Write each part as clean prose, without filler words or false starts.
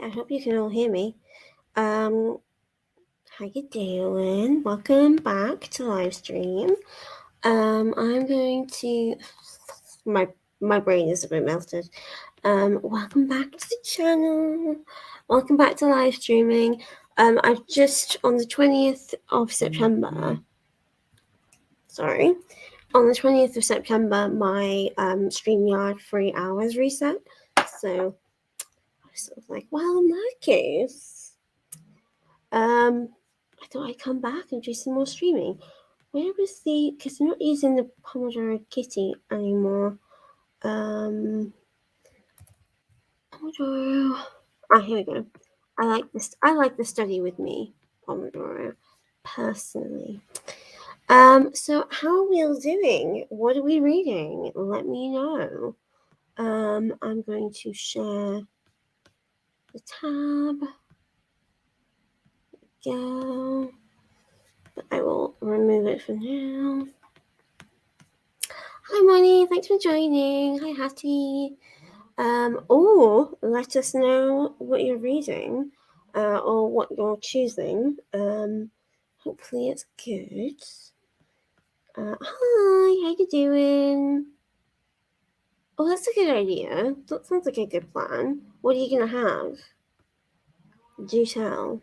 I hope you can all hear me. How you doing? Welcome back to live stream. I'm going to my brain is a bit melted. Welcome back to the channel. Welcome back to live streaming. I've just on the 20th of September. Sorry. On the 20th of September, my StreamYard 3 hours reset. So I was sort of like, well, in that case, I thought I'd come back and do some more streaming. Where was because I'm not using the Pomodoro Kitty anymore. Pomodoro. Here we go. I like this. I like the study with me, Pomodoro, personally. So how are we all doing? What are we reading? Let me know. I'm going to share the tab. Go. But I will remove it for now. Hi, Money. Thanks for joining. Hi, Hattie. Or let us know what you're reading, or what you're choosing. Hopefully it's good. Hi, how you doing? Oh, that's a good idea. That sounds like a good plan. What are you gonna have? Do tell.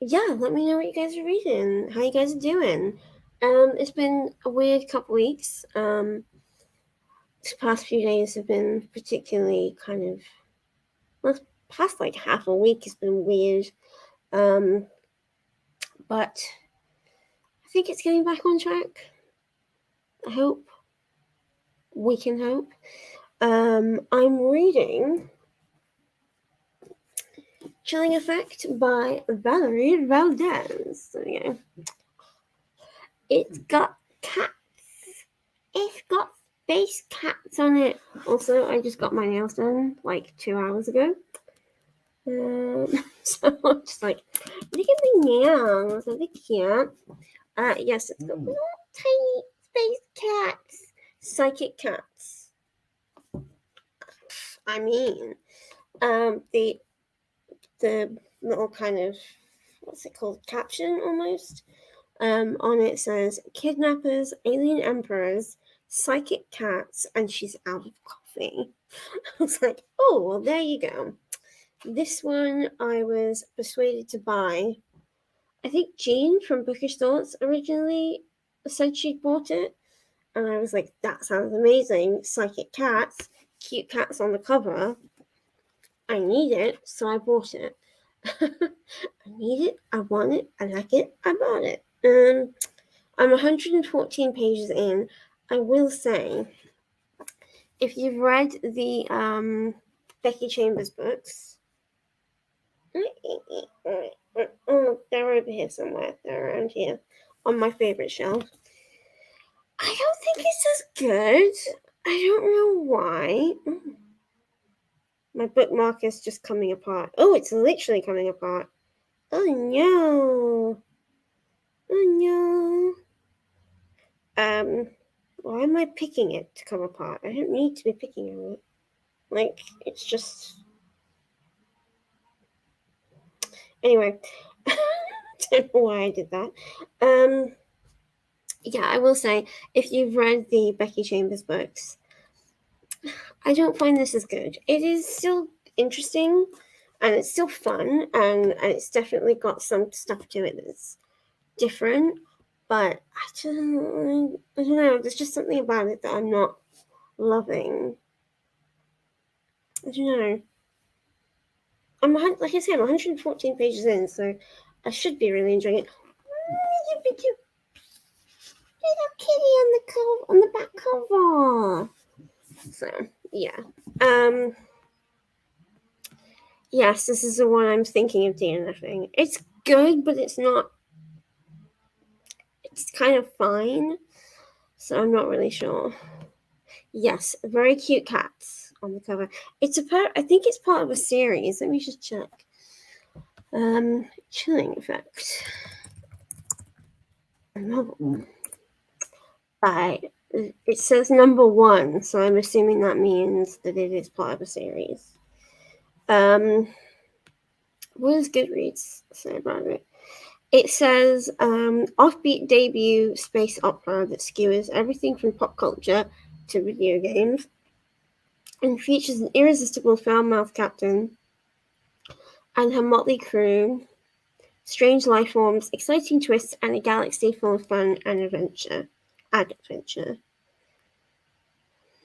Yeah, let me know what you guys are reading. How you guys are doing? It's been a weird couple weeks. These past few days have been particularly kind of, well, past like half a week has been weird. But I think it's getting back on track. I hope. We can hope. I'm reading Chilling Effect by Valerie Valdez. There we go. It's got cats. It's got space cats on it. Also, I just got my nails done like 2 hours ago. So I'm just like, look at my nails. Are they cute? Yes, it's got little tiny space cats. Psychic cats. I mean, the little kind of, what's it called, caption almost, on it says, kidnappers, alien emperors, psychic cats, and she's out of coffee. I was like, oh, well, there you go. This one I was persuaded to buy. I think Jean from Bookish Thoughts originally said she'd bought it, and I was like, that sounds amazing. Psychic cats, cute cats on the cover. I need it, so I bought it. I need it, I want it, I like it, I bought it. I'm 114 pages in. I will say, if you've read the Becky Chambers books, oh, they're over here somewhere. They're around here on my favorite shelf. I don't think it's as good. I don't know why. My bookmark is just coming apart. Oh, it's literally coming apart. Oh no. Oh no. Why am I picking it to come apart? I don't need to be picking it. Like, it's just... Anyway. I don't know why I did that. Yeah, I will say, if you've read the Becky Chambers books, I don't find this as good. It is still interesting, and it's still fun, and it's definitely got some stuff to it that's different, but I don't know, there's just something about it that I'm not loving. I don't know. Like I said, I'm 114 pages in, so I should be really enjoying it. Little kitty on the back cover. So yeah. Yes, this is the one I'm thinking of DNFing. It's good, but it's not. It's kind of fine, so I'm not really sure. Yes, very cute cats on the cover. I think it's part of a series. Let me just check. Chilling Effect. Novel. It says number 1, so I'm assuming that means that it is part of a series. What does Goodreads say about it? It says offbeat debut space opera that skewers everything from pop culture to video games and features an irresistible foul-mouthed captain and her motley crew, strange life forms, exciting twists, and a galaxy full of fun and adventure.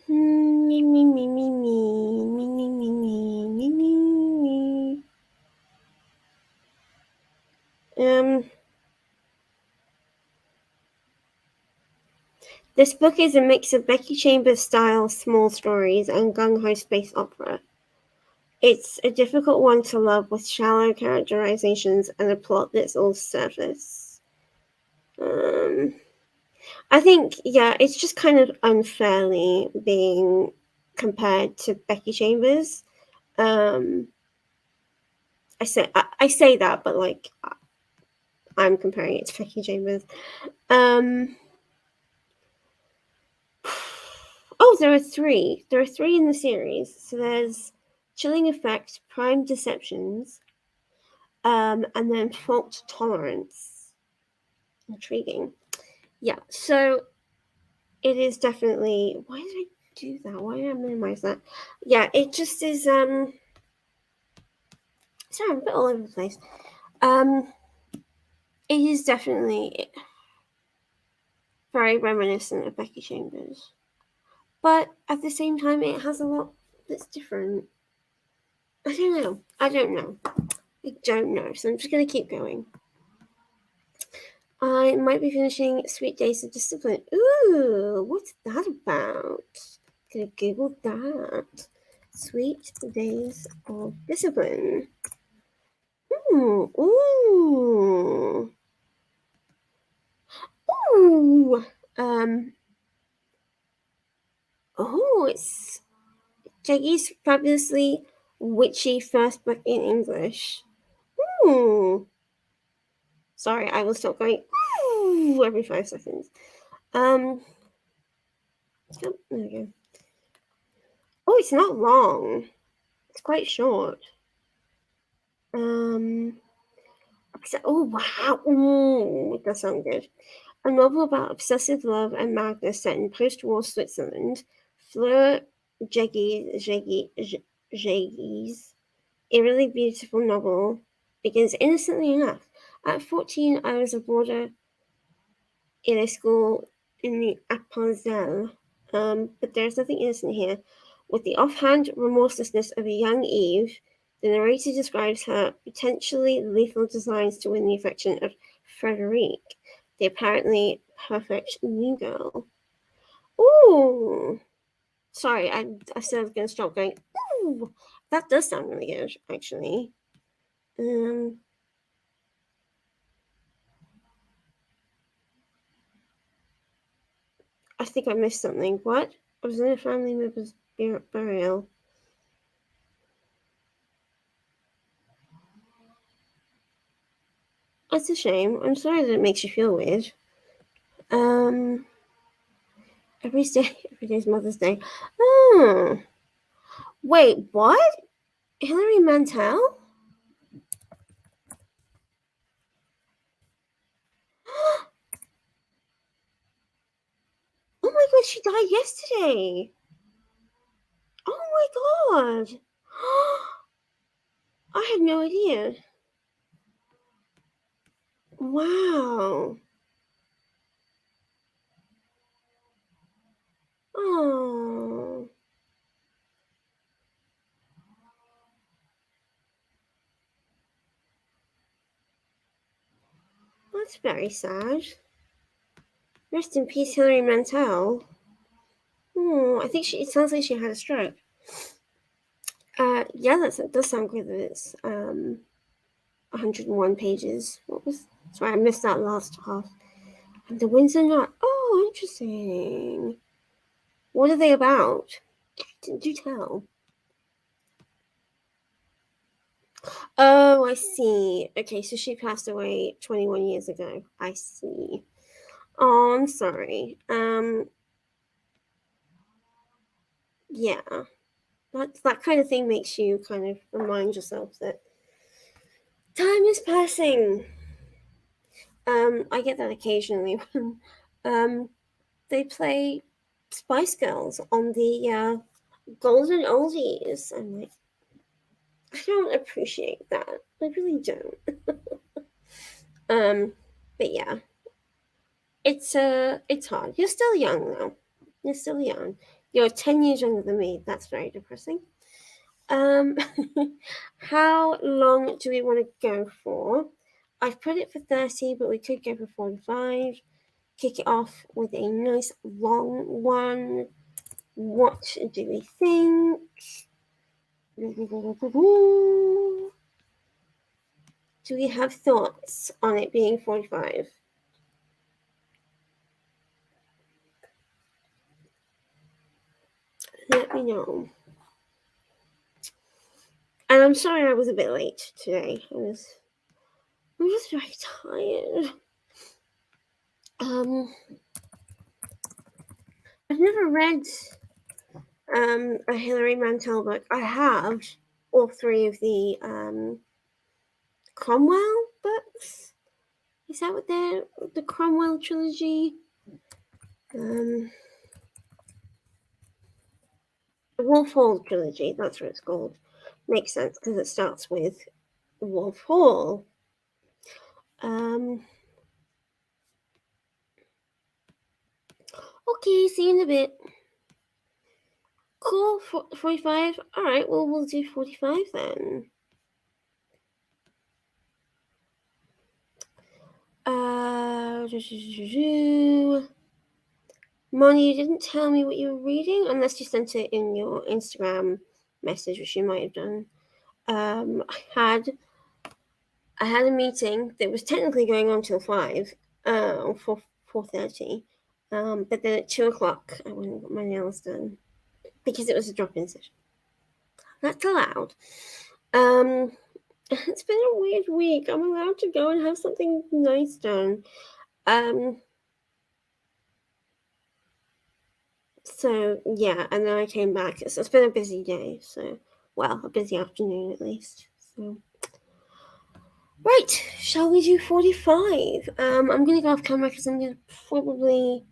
Me, me, me, me, me, me, me, me, me, me, me, me. This book is a mix of Becky Chambers-style small stories and gung-ho space opera. It's a difficult one to love with shallow characterizations and a plot that's all surface. I think, it's just kind of unfairly being compared to Becky Chambers. I say that, but like I'm comparing it to Becky Chambers. Oh, there are three. There are three in the series. So there's Chilling Effect, Prime Deceptions, and then Fault Tolerance. Intriguing. Yeah, so it is definitely. Why did I do that? Why did I minimize that? Yeah, it just is. Sorry, I'm a bit all over the place. It is definitely very reminiscent of Becky Chambers, but at the same time, it has a lot that's different. I don't know. I don't know. So I'm just gonna keep going. I might be finishing Sweet Days of Discipline. Ooh, what's that about? Gonna Google that. Sweet Days of Discipline. Ooh. It's Jaggy's fabulously witchy first book in English. Ooh. Sorry, I will stop going ooh every 5 seconds. There we go. Oh, it's not long. It's quite short. Oh wow! Ooh, that sounds good. A novel about obsessive love and madness set in post-war Switzerland. Fleur Jagi's eerily beautiful novel begins innocently enough. At 14, I was a boarder in a school in the Appenzell. But there's nothing innocent here. With the offhand remorselessness of a young Eve, the narrator describes her potentially lethal designs to win the affection of Frederique, the apparently perfect new girl. Ooh! Sorry, I said I was going to stop going, ooh! That does sound really good, actually. I think I missed something. What? I was in a family member's burial. That's a shame. I'm sorry that it makes you feel weird. Every day's Mother's Day. Oh. Wait, what? Hilary Mantel? Oh my god, she died yesterday. Oh my god. I had no idea. Wow. Oh. That's very sad. Rest in peace, Hilary Mantel. Oh, I think it sounds like she had a stroke. Yeah, that does sound good that it's 101 pages. Sorry, I missed that last half. And the Windsor Knot. Oh, interesting. What are they about? Do tell. Oh, I see. Okay, so she passed away 21 years ago. I see. Oh, I'm sorry. Yeah. that kind of thing makes you kind of remind yourself that time is passing. I get that occasionally when they play Spice Girls on the Golden Oldies. I'm like, I don't appreciate that. I really don't. But yeah, it's hard. You're still young though. You're still young. You're 10 years younger than me. That's very depressing. Um, how long do we want to go for? I've put it for 30, but we could go for 45. Kick it off with a nice long one. What do we think? Do we have thoughts on it being 45? Let me know. And I'm sorry I was a bit late today. I'm just very tired. I've never read a Hilary Mantel book. I have all three of the Cromwell books. Is that what they're the Cromwell trilogy? The Wolf Hall trilogy. That's what it's called. Makes sense because it starts with Wolf Hall. Okay, see you in a bit. Cool, 45. All right, well, we'll do 45 then. Moni, you didn't tell me what you were reading unless you sent it in your Instagram message, which you might have done. I had a meeting that was technically going on till 5, or 4:30. But then at 2:00, I went and got my nails done because it was a drop-in session. That's allowed. It's been a weird week. I'm allowed to go and have something nice done. So yeah, and then I came back. So it's been a busy day. So a busy afternoon at least. So right, shall we do 45? I'm gonna go off camera because I'm probably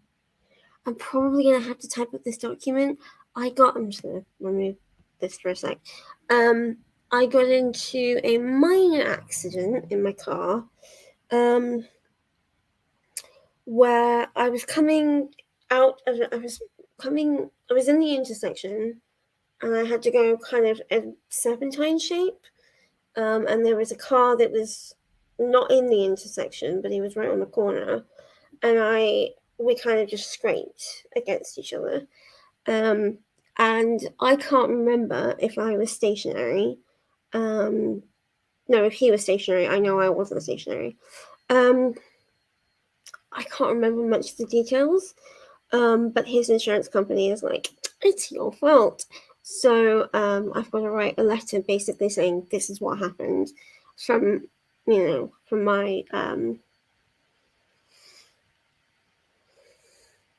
gonna have to type up this document. I'm just gonna remove this for a sec. I got into a minor accident in my car. Where I was coming out of I was in the intersection and I had to go kind of a serpentine shape. And there was a car that was not in the intersection, but he was right on the corner. And we kind of just scraped against each other. And I can't remember if I was stationary. No, if he was stationary, I know I wasn't stationary. I can't remember much of the details, but his insurance company is like, it's your fault. So I've got to write a letter basically saying this is what happened from my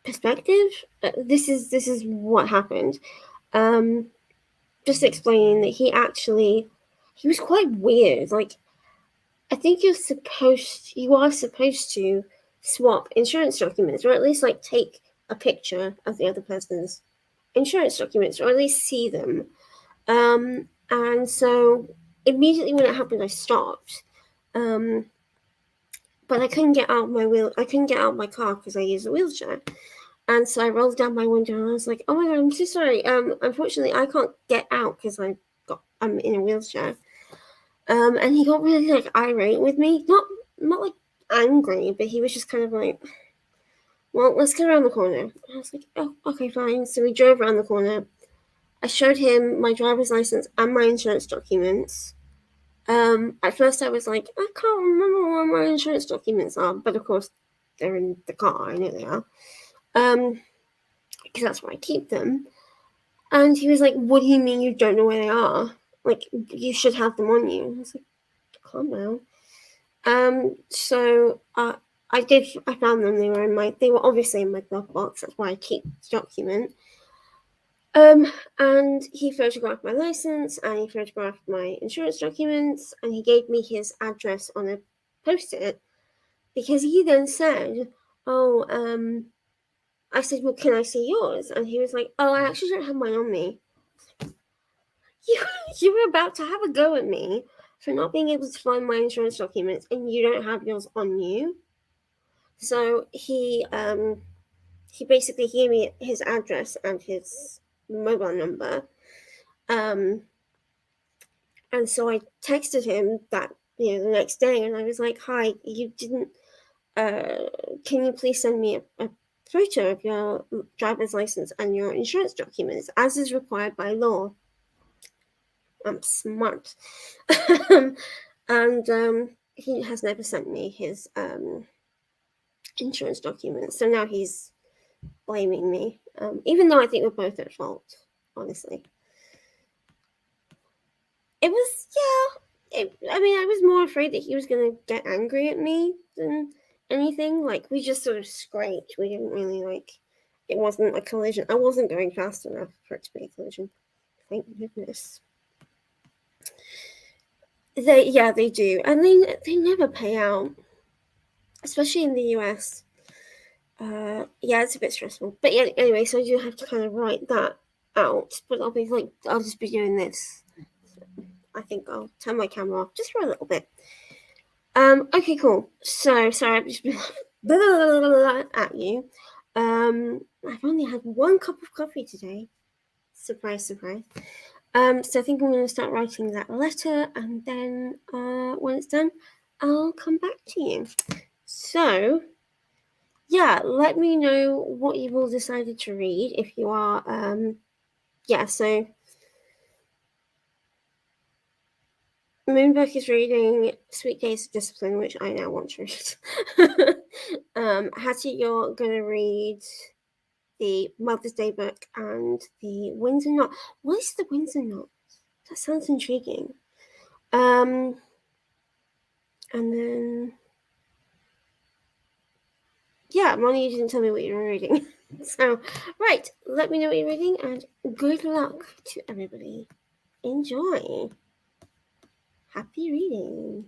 perspective. This is what happened. Just explaining that he was quite weird. Like, I think you are supposed to swap insurance documents, or at least like take a picture of the other person's insurance documents, or at least see them. And so immediately when it happened, I stopped. But I couldn't get out I couldn't get out of my car because I use a wheelchair. And so I rolled down my window and I was like, "Oh my god, I'm so sorry. Unfortunately, I can't get out because I'm in a wheelchair." And he got really like irate with me, not like angry, but he was just kind of like, "Well, let's get around the corner." I was like, "Oh, okay, fine." So we drove around the corner. I showed him my driver's license and my insurance documents. At first I was like, I can't remember where my insurance documents are, but of course they're in the car. I know they are. Because that's where I keep them. And he was like, "What do you mean you don't know where they are? Like, you should have them on you." I was like, "Calm down." So I found them. They were obviously in my glove box. That's why I keep the document. And he photographed my license and he photographed my insurance documents and he gave me his address on a post-it because he then said, oh, I said, well, can I see yours? And he was like, oh, I actually don't have mine on me. You were about to have a go at me for not being able to find my insurance documents and you don't have yours on you. So he basically gave me his address and his mobile number. And so I texted him that, the next day and I was like, hi, you didn't, can you please send me a photo of your driver's license and your insurance documents as is required by law? I'm smart. And he has never sent me his insurance documents. So now he's blaming me, even though I think we're both at fault, honestly. It was, I mean, I was more afraid that he was going to get angry at me than anything. Like, we just sort of scraped. We didn't really, it wasn't a collision. I wasn't going fast enough for it to be a collision. Thank goodness. They do. And they never pay out, especially in the US. It's a bit stressful. But yeah, anyway, so I do have to kind of write that out. But I'll just be doing this. I think I'll turn my camera off just for a little bit. Okay, cool. So, sorry, I've just been at you. I've only had one cup of coffee today. Surprise, surprise. So I think I'm going to start writing that letter, and then when it's done, I'll come back to you. So, yeah, let me know what you've all decided to read if you are. So Moonbook is reading Sweet Days of Discipline, which I now want to read. Hattie, you're going to read the Mother's Day book and the Windsor Knot. What is the Windsor Knot? That sounds intriguing. And then, Molly, you didn't tell me what you were reading. So, right, let me know what you're reading, and good luck to everybody. Enjoy. Happy reading.